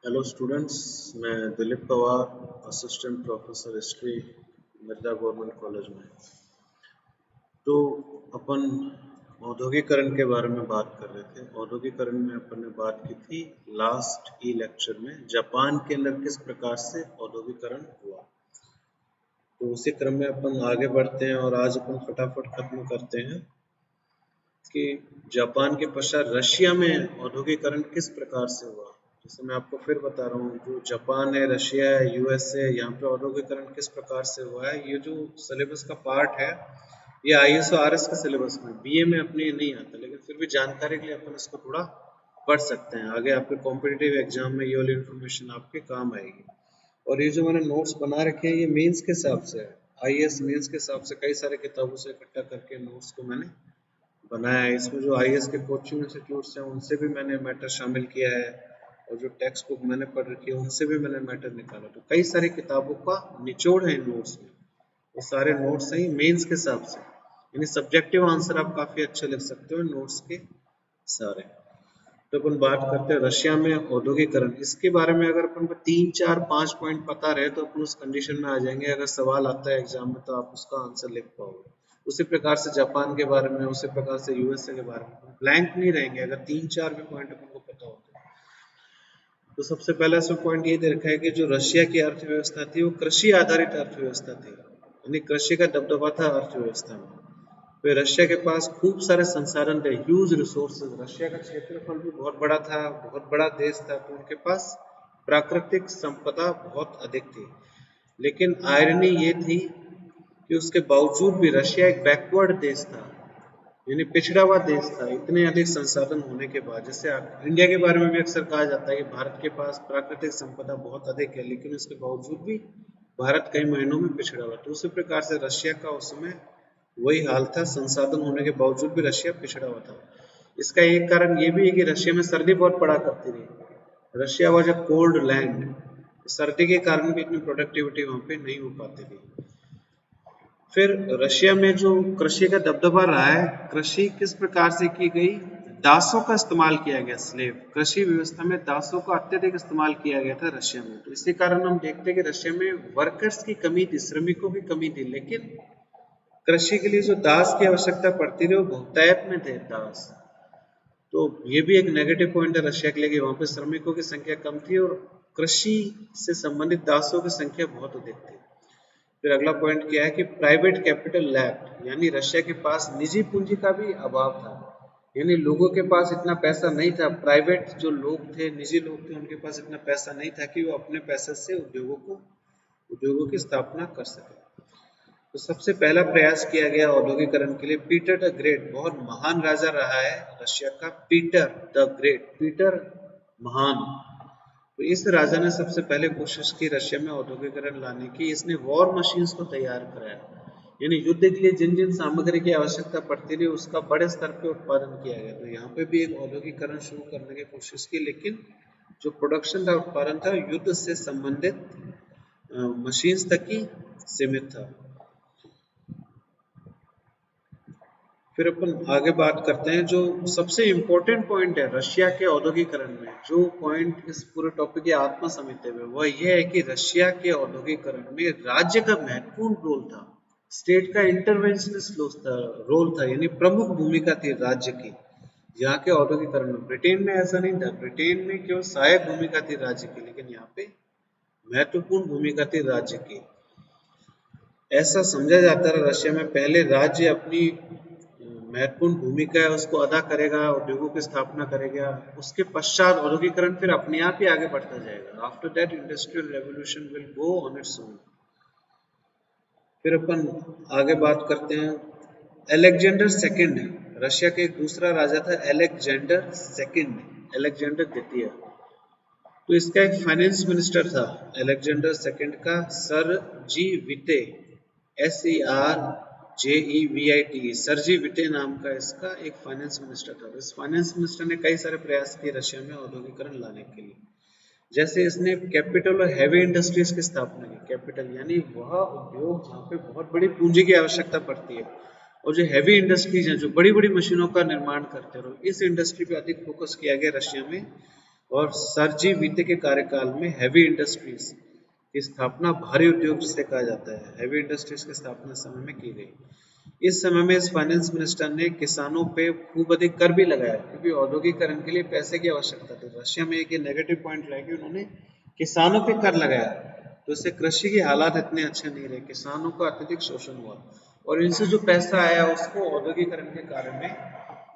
Hello students, मैं Dilip Pawar, assistant professor history, Mirza government college में। तो अपन औद्योगिकरण के बारे में बात कर रहे थे। औद्योगिकरण में अपन ने बात की थी लास्ट ई लेक्चर में, जापान के अंदर किस प्रकार से औद्योगिकरण हुआ। तो उसी क्रम में अपन आगे बढ़ते हैं और आज अपन फटाफट खत्म करते हैं कि जापान के पश्चात रशिया में औद्योगिकरण किस प्रकार से हुआ। जैसे मैं आपको फिर बता रहा हूँ, जो जापान है, रशिया है, यूएस है, यहाँ पे औद्योगिकरण किस प्रकार से हुआ है। ये जो सिलेबस का पार्ट है, ये आईएसओ आरएस के सिलेबस में बीए में अपने नहीं आता, लेकिन फिर भी जानकारी के लिए अपन इसको थोड़ा पढ़ सकते हैं। आगे आपके कॉम्पिटिटिव एग्जाम में ये वाली इन्फॉर्मेशन आपके काम आएगी। और ये जो मैंने नोट्स बना रखे हैं, ये मेंस के हिसाब से है, आईएएस मेंस के हिसाब से कई सारे किताबों से इकट्ठा करके नोट्स को मैंने बनाया है। इसमें जो आईएएस के कोचिंग इंस्टीट्यूट्स हैं, उनसे भी मैंने मैटर शामिल किया है, और जो टेक्स्ट बुक मैंने पढ़ रखी है, उनसे भी मैंने मैटर निकाला। तो कई सारी किताबों का निचोड़ है इन नोट्स में। वो सारे नोट्स हैं मेंस के हिसाब से, यानी सब्जेक्टिव आंसर आप काफ़ी अच्छे लिख सकते हो नोट्स के सारे। तो अपन बात करते हैं रशिया में औद्योगिकरण। इसके बारे में अगर अपन को 3 4 5 पॉइंट पता रहे तो अपन उस कंडीशन में आ जाएंगे। अगर सवाल आता है एग्जाम में तो आप उसका आंसर लिख पाओगे। उसी प्रकार से जापान के बारे में, उसी प्रकार से यूएसए के बारे में ब्लैंक नहीं रहेंगे अगर 3 4 भी पॉइंट अपन को पता होते हैं। तो सबसे पहला इसमें पॉइंट ये दे रखा है कि जो रशिया की अर्थव्यवस्था थी वो कृषि आधारित अर्थव्यवस्था थी, यानी कृषि का दबदबा था अर्थव्यवस्था में। फिर रशिया के पास खूब सारे संसाधन थे, ह्यूज रिसोर्सेज। रशिया का क्षेत्रफल भी बहुत बड़ा था, बहुत बड़ा देश था, तो उनके पास प्राकृतिक संपदा बहुत अधिक थी। लेकिन आयरनी ये थी कि उसके बावजूद भी रशिया एक बैकवर्ड देश था, यानी पिछड़ा हुआ देश था। इतने अधिक संसाधन होने के बाद, जैसे इंडिया के बारे में भी अक्सर कहा जाता है कि भारत के पास प्राकृतिक संपदा बहुत अधिक है, लेकिन उसके बावजूद भी भारत कई महीनों में पिछड़ा हुआ। तो उसी प्रकार से रशिया का उस समय वही हाल था, संसाधन होने के बावजूद भी रशिया पिछड़ा हुआ था। इसका एक कारण ये भी है कि रशिया में सर्दी बहुत पड़ा करती थी। Russia was a cold land, सर्दी के कारण भी इतनी प्रोडक्टिविटी वहाँ पे नहीं हो पाती थी। फिर रशिया में जो कृषि का दबदबा रहा है, कृषि किस प्रकार से की गई, दासों का इस्तेमाल किया गया। स्लेव कृषि व्यवस्था में दासों का अत्यधिक इस्तेमाल किया गया था रशिया में। तो इसी कारण हम देखते हैं कि रशिया में वर्कर्स की कमी थी, श्रमिकों की कमी थी, लेकिन कृषि के लिए जो दास की आवश्यकता पड़ती थी वो बहुतायत में थे दास। तो ये भी एक नेगेटिव पॉइंट है रशिया के लिए कि वहाँ पे श्रमिकों की संख्या कम थी और कृषि से संबंधित दासों की संख्या बहुत अधिक थी। फिर अगला पॉइंट क्या है कि प्राइवेट कैपिटल लैक्ड, यानी रशिया के पास निजी पूंजी का भी अभाव था, यानी लोगों के पास इतना पैसा नहीं था। प्राइवेट जो लोग थे, निजी लोग थे, उनके पास इतना पैसा नहीं था कि वो अपने पैसे से उद्योगों की स्थापना कर सके। तो सबसे पहला प्रयास किया गया औद्योगिकरण के लिए पीटर द ग्रेट, बहुत महान राजा रहा है रशिया का पीटर द ग्रेट, पीटर महान। तो इस राजा ने सबसे पहले कोशिश की रशिया में औद्योगिकरण लाने की। इसने वॉर मशीन्स को तैयार कराया, यानी युद्ध के लिए जिन जिन सामग्री की आवश्यकता पड़ती थी उसका बड़े स्तर पे उत्पादन किया गया। तो यहाँ पे भी एक औद्योगिकरण शुरू करने की कोशिश की, लेकिन जो प्रोडक्शन था, उत्पादन था, युद्ध से संबंधित मशीन्स तक ही सीमित था। फिर अपन आगे बात करते हैं, जो सबसे इम्पोर्टेंट पॉइंट है रशिया के औद्योगिकरण में, जो पॉइंट इस पूरे टॉपिक की आत्मा समेटे हुए, वह यह है कि रशिया के औद्योगिकरण में राज्य का महत्वपूर्ण रोल था। स्टेट का इंटरवेंशनिस्ट रोल था, यानी प्रमुख भूमिका थी राज्य की यहाँ के औद्योगिकरण में। ब्रिटेन में ऐसा नहीं था, ब्रिटेन में केवल सहायक भूमिका थी राज्य की, लेकिन यहाँ पे महत्वपूर्ण भूमिका थी राज्य की। ऐसा समझा जाता है रशिया में पहले राज्य अपनी महत्वपूर्ण भूमिका है उसको अदा करेगा, उद्योगों की स्थापना करेगा, उसके पश्चात औद्योगिकरण फिर अपने आप ही आगे बढ़ता जाएगा। After that industrial revolution will go on its own. फिर अपन आगे बात करते हैं अलेक्जेंडर सेकंड, रशिया के एक दूसरा राजा था अलेक्जेंडर सेकंड, अलेक्जेंडर द्वितीय। तो इसका एक फाइनेंस मिनिस्टर था अलेक्जेंडर सेकंड का, सर जी विटे, SERJEVITE, सरजी विटे नाम का इसका एक फाइनेंस मिनिस्टर था। इस फाइनेंस मिनिस्टर ने कई सारे प्रयास किए रशिया में औद्योगिकरण लाने के लिए। जैसे इसने कैपिटल और हैवी इंडस्ट्रीज की स्थापना की। कैपिटल यानी वह उद्योग जहाँ पे बहुत बड़ी पूंजी की आवश्यकता पड़ती है, और जो हैवी इंडस्ट्रीज हैं, जो बड़ी बड़ी मशीनों का निर्माण करते हैं, इस इंडस्ट्री पे अधिक फोकस किया गया रशिया में। और सरजी वीते के कार्यकाल में हैवी इंडस्ट्रीज की स्थापना, भारी उद्योग जिसे कहा जाता है, हैवी इंडस्ट्रीज की स्थापना समय में की गई। इस समय में इस फाइनेंस मिनिस्टर ने किसानों पे खूब अधिक कर भी लगाया, क्योंकि औद्योगिकरण के लिए पैसे की आवश्यकता थी। रशिया में एक नेगेटिव पॉइंट रहा कि उन्होंने किसानों पे कर लगाया, तो इससे कृषि के हालात इतने अच्छे नहीं रहे, किसानों का अत्यधिक शोषण हुआ और इनसे जो पैसा आया उसको औद्योगिकरण के कार्य में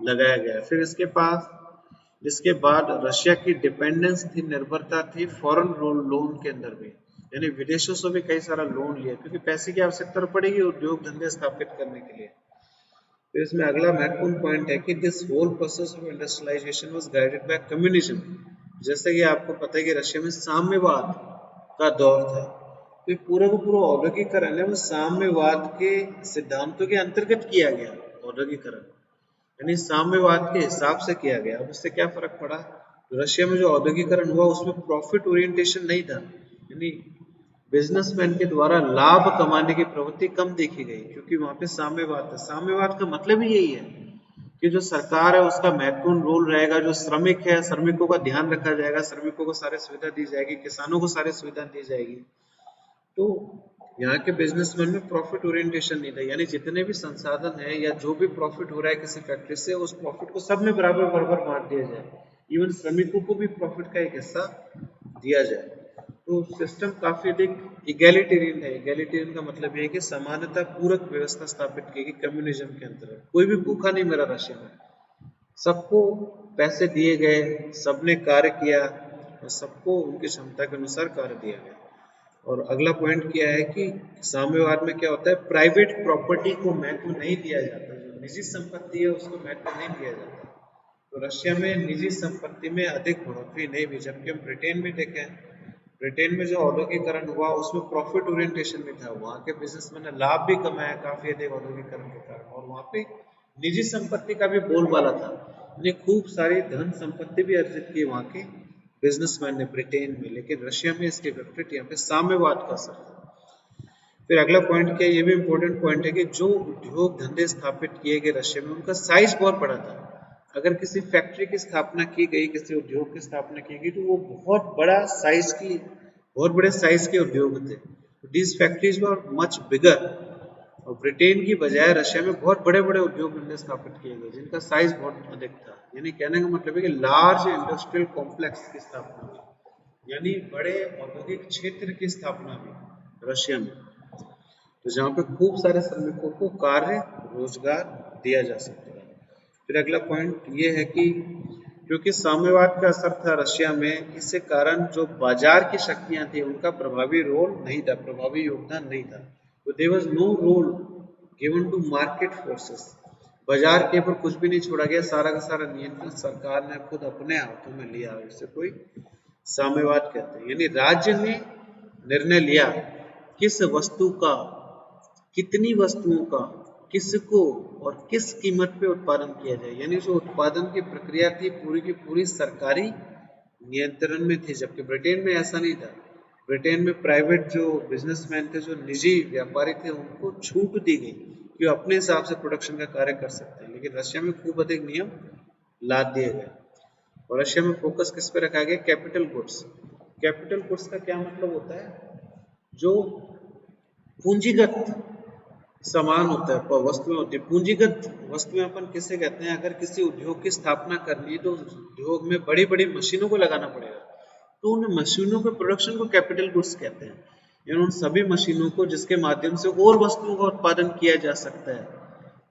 लगाया गया। फिर इसके बाद रशिया की डिपेंडेंस थी, निर्भरता थी फॉरेन लोन के अंदर भी, यानी विदेशों से भी कई सारा लोन लिया, क्योंकि पैसे की आवश्यकता पड़ेगी उद्योग धंधे स्थापित करने के लिए। तो इसमें अगला महत्वपूर्ण पॉइंट है कि this whole process of industrialisation was guided by communism. जैसे कि आपको पता है कि रशिया में साम्यवाद का दौर था, तो पूरा का पूरा औद्योगिकरण है वो साम्यवाद के सिद्धांतों के अंतर्गत किया गया। औद्योगिकरण यानी साम्यवाद के हिसाब से किया गया। अब उससे क्या फर्क पड़ा, रशिया में जो औद्योगिकरण हुआ उसमें प्रॉफिट ओरिएंटेशन नहीं था, यानी बिजनेसमैन के द्वारा लाभ कमाने की प्रवृत्ति कम देखी गई, क्योंकि वहां पे साम्यवाद था। साम्यवाद का मतलब ही यही है कि जो सरकार है उसका महत्वपूर्ण रोल रहेगा, जो श्रमिक है श्रमिकों का ध्यान रखा जाएगा, श्रमिकों को सारी सुविधा दी जाएगी, किसानों को सारी सुविधा दी जाएगी। तो यहाँ के बिजनेसमैन में प्रॉफिट ओरिएंटेशन नहीं था, यानी जितने भी संसाधन है या जो भी प्रॉफिट हो रहा है किसी फैक्ट्री से, उस प्रॉफिट को सब में बराबर बराबर बांट दिया जाए, इवन श्रमिकों को भी प्रॉफिट का एक हिस्सा दिया जाए। तो सिस्टम काफी अधिक इगैलिटेरियन है। इगैलिटेरियन का मतलब ये है कि समानता पूरक व्यवस्था स्थापित की गई कम्युनिज्म के अंतर्गत। कोई भी भूखा नहीं मरा रशिया में, सबको पैसे दिए गए, सबने कार्य किया और सबको उनकी क्षमता के अनुसार कार्य दिया गया। और अगला पॉइंट क्या है कि साम्यवाद में क्या होता है, प्राइवेट प्रॉपर्टी को महत्व नहीं दिया जाता, जो निजी संपत्ति है उसको महत्व नहीं दिया जाता। तो रशिया में निजी संपत्ति में अधिक बढ़ोतरी नहीं हुई, जबकि हम ब्रिटेन में देखें, ब्रिटेन में जो औद्योगिकरण हुआ उसमें प्रॉफिट ओरिएंटेशन भी था, वहाँ के बिजनेसमैन ने लाभ भी कमाया काफी अधिक औद्योगिकरण के कारण, और वहाँ पे निजी संपत्ति का भी बोलबाला था, यानी खूब सारी धन संपत्ति भी अर्जित की वहाँ के बिजनेसमैन ने ब्रिटेन में। लेकिन रशिया में इसके विपरीत यहाँ पे साम्यवाद का असर था। फिर अगला पॉइंट क्या, ये भी इंपॉर्टेंट पॉइंट है कि जो उद्योग धंधे स्थापित किए गए रशिया में उनका साइज बहुत बड़ा था। अगर किसी फैक्ट्री की स्थापना की गई, किसी उद्योग की स्थापना की गई, तो वो बहुत बड़े साइज के उद्योग थे। These factories were much bigger. और ब्रिटेन की बजाय रशिया में बहुत बड़े बड़े उद्योग धंधे स्थापित किए गए जिनका साइज बहुत अधिक था। यानी कहने का मतलब है कि लार्ज इंडस्ट्रियल कॉम्प्लेक्स की स्थापना हुई, यानी बड़े औद्योगिक क्षेत्र की स्थापना हुई रशिया में, तो जहाँ पे खूब सारे श्रमिकों को कार्य रोजगार दिया जा सकता है। फिर अगला पॉइंट ये है कि क्योंकि साम्यवाद का असर था रशिया में, इसके कारण जो बाजार की शक्तियां थी उनका प्रभावी रोल नहीं था, प्रभावी योगदान नहीं था। तो there was no role given to market forces. बाजार के ऊपर कुछ भी नहीं छोड़ा गया, सारा का सारा नियंत्रण सरकार ने खुद अपने हाथों में लिया। इसे कोई साम्यवाद कहते हैं, यानी राज्य ने निर्णय लिया किस वस्तु का, कितनी वस्तुओं का, किसको और किस कीमत पे उत्पादन किया जाए, यानी जो उत्पादन की प्रक्रिया थी पूरी की पूरी सरकारी नियंत्रण में थी। जबकि ब्रिटेन में ऐसा नहीं था। ब्रिटेन में प्राइवेट जो बिजनेसमैन थे, जो निजी व्यापारी थे, उनको छूट दी गई कि वो अपने हिसाब से प्रोडक्शन का कार्य कर सकते हैं। लेकिन रशिया में खूब अधिक नियम लाद दिए गए और रशिया में फोकस किस पे रखा गया, कैपिटल गुड्स। कैपिटल गुड्स का क्या मतलब होता है, जो पूंजीगत सामान होता है, वस्तुएं होती है। पूंजीगत वस्तुएं अपन किसे कहते हैं, अगर किसी उद्योग की स्थापना करनी है तो उस उद्योग में बड़ी बड़ी मशीनों को लगाना पड़ेगा, तो उन मशीनों के प्रोडक्शन को कैपिटल गुड्स कहते हैं। यानी उन सभी मशीनों को जिसके माध्यम से और वस्तुओं का उत्पादन किया जा सकता है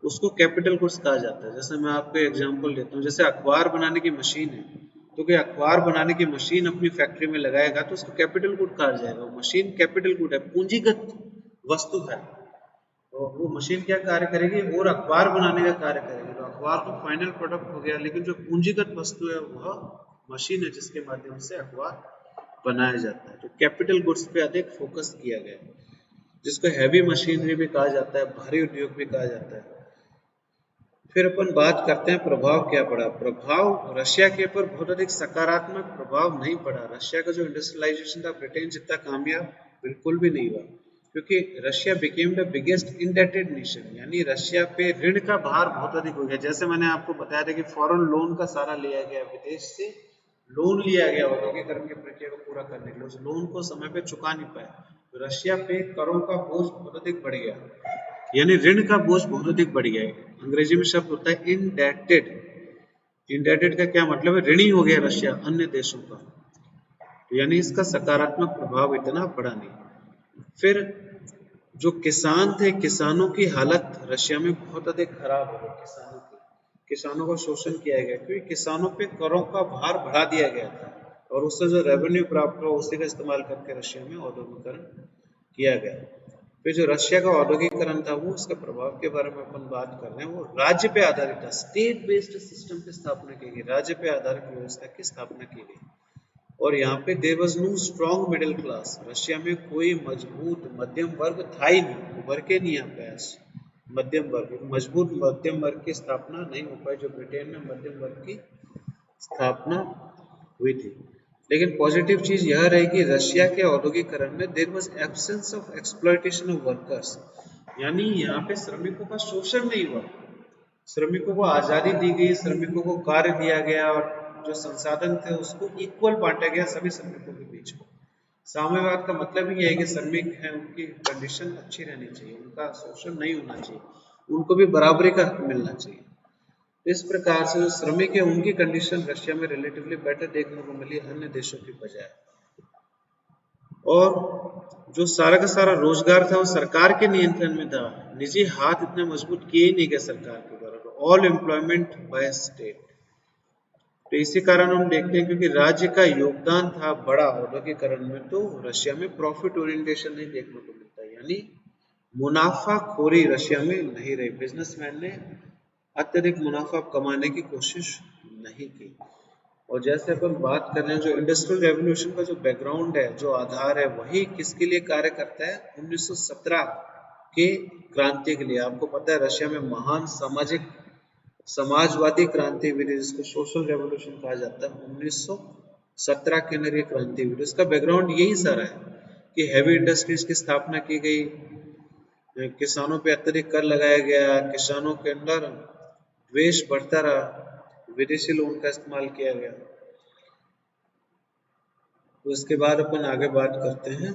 उसको कैपिटल गुड्स कहा जाता है। जैसे मैं आपको एग्जांपल देता हूँ, जैसे अखबार बनाने की मशीन है, तो कि अखबार बनाने की मशीन अपनी फैक्ट्री में लगाएगा तो उसको कैपिटल गुड कहा जाएगा। वो मशीन कैपिटल गुड है, पूंजीगत वस्तु है। तो वो मशीन क्या कार्य करेगी, और अखबार बनाने का कार्य करेगी। तो अखबार तो फाइनल प्रोडक्ट हो गया, लेकिन जो पूंजीगत वस्तु है वह मशीन है जिसके माध्यम से अखबार बनाया जाता है। तो कैपिटल गुड्स पे अधिक फोकस किया गया, जिसको हैवी मशीनरी भी कहा जाता है, भारी उद्योग भी कहा जाता है। फिर अपन बात करते हैं प्रभाव क्या पड़ा। प्रभाव रशिया के ऊपर बहुत अधिक सकारात्मक प्रभाव नहीं पड़ा। रशिया का जो इंडस्ट्रियलाइजेशन था ब्रिटेन जितना कामयाब बिल्कुल भी नहीं हुआ, क्योंकि Russia became the biggest indebted nation, यानी रशिया पे ऋण का भार बहुत अधिक हो गया। जैसे मैंने आपको बताया था कि फॉरेन लोन का सारा लिया गया विदेश से लोन लिया गया औद्योगिकरण की प्रक्रिया को पूरा करने के लिए, उस लोन को समय पे चुका नहीं पाए, तो रशिया पे करों का बोझ बहुत अधिक बढ़ गया, यानी ऋण का बोझ बहुत अधिक बढ़ गया है। अंग्रेजी में शब्द होता है इंडेटेड। इंडेटेड का क्या मतलब है? ऋणी हो गया रशिया अन्य देशों का, तो यानी इसका सकारात्मक प्रभाव इतना बड़ा नहीं। फिर जो किसान थे, किसानों की हालत रशिया में बहुत अधिक खराब हो गई। किसानों का शोषण किया गया, क्योंकि किसानों पे करों का भार बढ़ा दिया गया था, और उससे जो रेवेन्यू प्राप्त हुआ उसी का इस्तेमाल करके रशिया में औद्योगिकरण किया गया। फिर जो रशिया का औद्योगिकरण था, वो उसके प्रभाव के बारे में अपन बात कर रहे हैं, वो राज्य पे आधारित था। स्टेट बेस्ड सिस्टम की स्थापना की गई, राज्य पे आधारित व्यवस्था की स्थापना की गई। और यहाँ पे there was no strong middle class, Russia में कोई मजबूत मध्यम वर्ग था ही नहीं, उभर के नहीं आ पाया मध्यम वर्ग, मजबूत मध्यम वर्ग की स्थापना नहीं हो पाई, जो ब्रिटेन में मध्यम वर्ग की स्थापना हुई थी। लेकिन पॉजिटिव चीज यह रही कि रशिया के औद्योगिकरण में there was absence of exploitation of workers, यानी यहाँ पे श्रमिकों का शोषण नहीं हुआ, श्रमिकों को आजादी दी गई, श्रमिकों को कार्य दिया गया, और जो संसाधन थे उसको इक्वल बांटा गया सभी श्रमिकों के बीच में। साम्यवाद का मतलब ही है कि श्रमिक हैं, उनकी कंडीशन अच्छी रहनी चाहिए, उनका शोषण नहीं होना चाहिए, उनको भी बराबरी का हक मिलना चाहिए। इस प्रकार से जो श्रमिक है उनकी कंडीशन रशिया में रिलेटिवली बेटर देखने को मिली अन्य देशों की बजाय। और जो सारा का सारा रोजगार था वो सरकार के नियंत्रण में था, निजी हाथ इतने मजबूत किए ही नहीं गए सरकार के द्वारा, ऑल एम्प्लॉयमेंट बाय स्टेट। तो इसी कारण हम देखते हैं, क्योंकि राज्य का योगदान था बड़ा औद्योगिकरण में, तो रशिया में प्रॉफिट ओरिएंटेशन नहीं देखने को मिलता, यानी मुनाफाखोरी रशिया में नहीं रही, बिजनेसमैन ने अत्यधिक मुनाफा कमाने की कोशिश नहीं की। और जैसे अपन बात कर रहे हैं, जो इंडस्ट्रियल रेवोल्यूशन का जो बैकग्राउंड है, जो आधार है, वही किसके लिए कार्य करता है? 1917 के क्रांति के लिए। आपको पता है रशिया में महान समाजवादी क्रांति हुई थी, जिसको सोशल रेवोल्यूशन कहा जाता है। 1917 के अंदर ये क्रांति हुई, इसका बैकग्राउंड यही सारा है कि हैवी इंडस्ट्रीज की स्थापना की गई, किसानों पे अत्यधिक कर लगाया गया, किसानों के अंदर द्वेष बढ़ता रहा, विदेशी लोन का इस्तेमाल किया गया। तो इसके बाद अपन आगे बात करते हैं।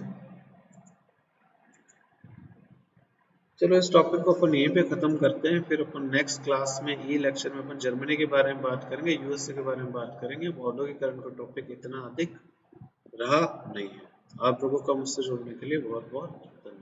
चलो इस टॉपिक को अपन यहीं पे खत्म करते हैं, फिर अपन नेक्स्ट क्लास में ई लेक्चर में अपन जर्मनी के बारे में बात करेंगे, यूएसए के बारे में बात करेंगे। औद्योगिकरण का टॉपिक इतना अधिक रहा नहीं है। आप लोगों का मुझसे जुड़ने के लिए बहुत बहुत धन्यवाद।